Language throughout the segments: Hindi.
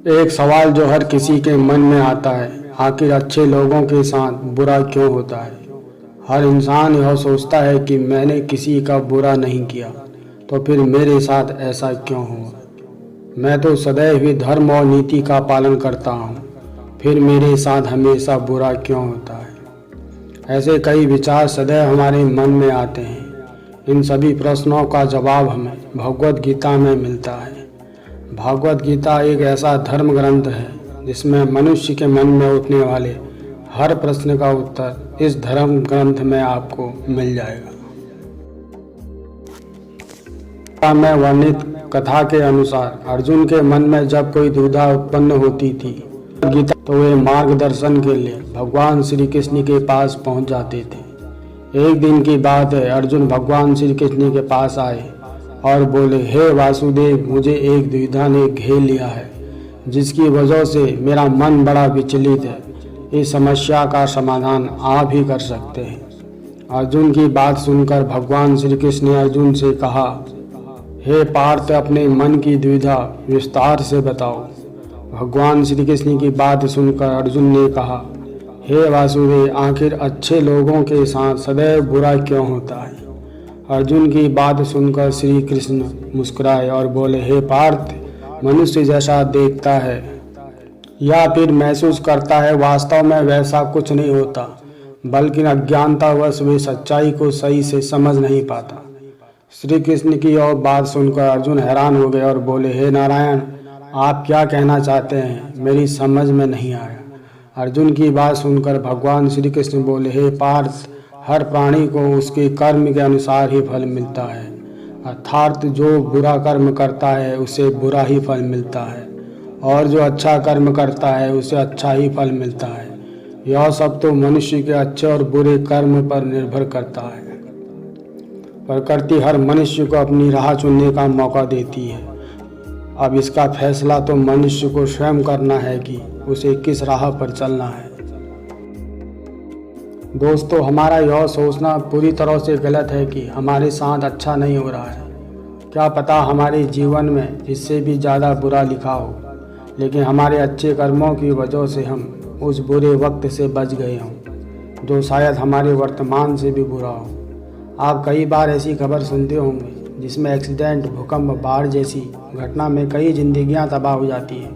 एक सवाल जो हर किसी के मन में आता है, आखिर अच्छे लोगों के साथ बुरा क्यों होता है। हर इंसान यह सोचता है कि मैंने किसी का बुरा नहीं किया, तो फिर मेरे साथ ऐसा क्यों हुआ। मैं तो सदैव ही धर्म और नीति का पालन करता हूँ, फिर मेरे साथ हमेशा बुरा क्यों होता है। ऐसे कई विचार सदैव हमारे मन में आते हैं। इन सभी प्रश्नों का जवाब हमें भगवद गीता में मिलता है। भागवत गीता एक ऐसा धर्म ग्रंथ है जिसमें मनुष्य के मन में उठने वाले हर प्रश्न का उत्तर इस धर्म ग्रंथ में आपको मिल जाएगा। गीता में वर्णित कथा के अनुसार अर्जुन के मन में जब कोई दुविधा उत्पन्न होती थी गीता तो वे मार्गदर्शन के लिए भगवान श्री कृष्ण के पास पहुंच जाते थे। एक दिन की बात है, अर्जुन भगवान श्री कृष्ण के पास आए और बोले, हे वासुदेव, मुझे एक दुविधा ने घेर लिया है जिसकी वजह से मेरा मन बड़ा विचलित है। इस समस्या का समाधान आप ही कर सकते हैं। अर्जुन की बात सुनकर भगवान श्री कृष्ण ने अर्जुन से कहा, हे पार्थ, अपने मन की दुविधा विस्तार से बताओ। भगवान श्री कृष्ण की बात सुनकर अर्जुन ने कहा, हे वासुदेव, आखिर अच्छे लोगों के साथ सदैव बुरा क्यों होता है। अर्जुन की बात सुनकर श्री कृष्ण मुस्कुराए और बोले, हे पार्थ, मनुष्य जैसा देखता है या फिर महसूस करता है, वास्तव में वैसा कुछ नहीं होता, बल्कि अज्ञानतावश वे सच्चाई को सही से समझ नहीं पाता। श्री कृष्ण की और बात सुनकर अर्जुन हैरान हो गए और बोले, हे नारायण, आप क्या कहना चाहते हैं, मेरी समझ में नहीं आया। अर्जुन की बात सुनकर भगवान श्री कृष्ण बोले, हे पार्थ, हर प्राणी को उसके कर्म के अनुसार ही फल मिलता है, अर्थात जो बुरा कर्म करता है उसे बुरा ही फल मिलता है और जो अच्छा कर्म करता है उसे अच्छा ही फल मिलता है। यह सब तो मनुष्य के अच्छे और बुरे कर्म पर निर्भर करता है। प्रकृति हर मनुष्य को अपनी राह चुनने का मौका देती है। अब इसका फैसला तो मनुष्य को स्वयं करना है कि उसे किस राह पर चलना है। दोस्तों, हमारा यह सोचना पूरी तरह से गलत है कि हमारे साथ अच्छा नहीं हो रहा है। क्या पता हमारे जीवन में इससे भी ज़्यादा बुरा लिखा हो, लेकिन हमारे अच्छे कर्मों की वजह से हम उस बुरे वक्त से बच गए हों जो शायद हमारे वर्तमान से भी बुरा हो। आप कई बार ऐसी खबर सुनते होंगे जिसमें एक्सीडेंट, भूकंप, बाढ़ जैसी घटना में कई जिंदगियां तबाह हो जाती हैं,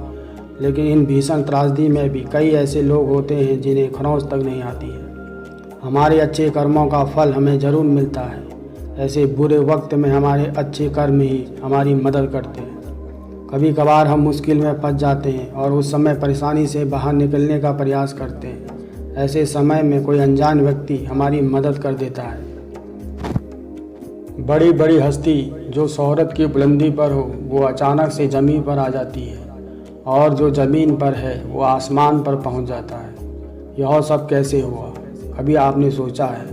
लेकिन इन भीषण त्रासदी में भी कई ऐसे लोग होते हैं जिन्हें खरोंच तक नहीं आती है। हमारे अच्छे कर्मों का फल हमें ज़रूर मिलता है। ऐसे बुरे वक्त में हमारे अच्छे कर्म ही हमारी मदद करते हैं। कभी कभार हम मुश्किल में फंस जाते हैं और उस समय परेशानी से बाहर निकलने का प्रयास करते हैं। ऐसे समय में कोई अनजान व्यक्ति हमारी मदद कर देता है। बड़ी बड़ी हस्ती जो शोहरत की बुलंदी पर हो वो अचानक से ज़मीन पर आ जाती है, और जो ज़मीन पर है वो आसमान पर पहुंच जाता है। यह सब कैसे हुआ, कभी आपने सोचा है?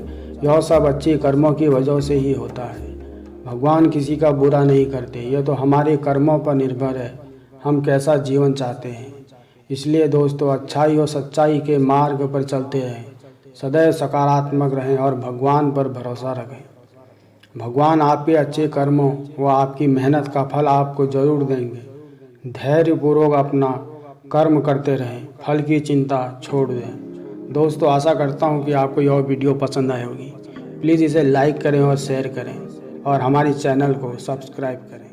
यह सब अच्छे कर्मों की वजह से ही होता है। भगवान किसी का बुरा नहीं करते, यह तो हमारे कर्मों पर निर्भर है हम कैसा जीवन चाहते हैं। इसलिए दोस्तों, अच्छाई और सच्चाई के मार्ग पर चलते रहें, सदैव सकारात्मक रहें और भगवान पर भरोसा रखें। भगवान आपके अच्छे कर्मों व आपकी मेहनत का फल आपको जरूर देंगे। धैर्यपूर्वक अपना कर्म करते रहें, फल की चिंता छोड़ दें। दोस्तों, आशा करता हूँ कि आपको यह वीडियो पसंद आई होगी। प्लीज़ इसे लाइक करें और शेयर करें और हमारे चैनल को सब्सक्राइब करें।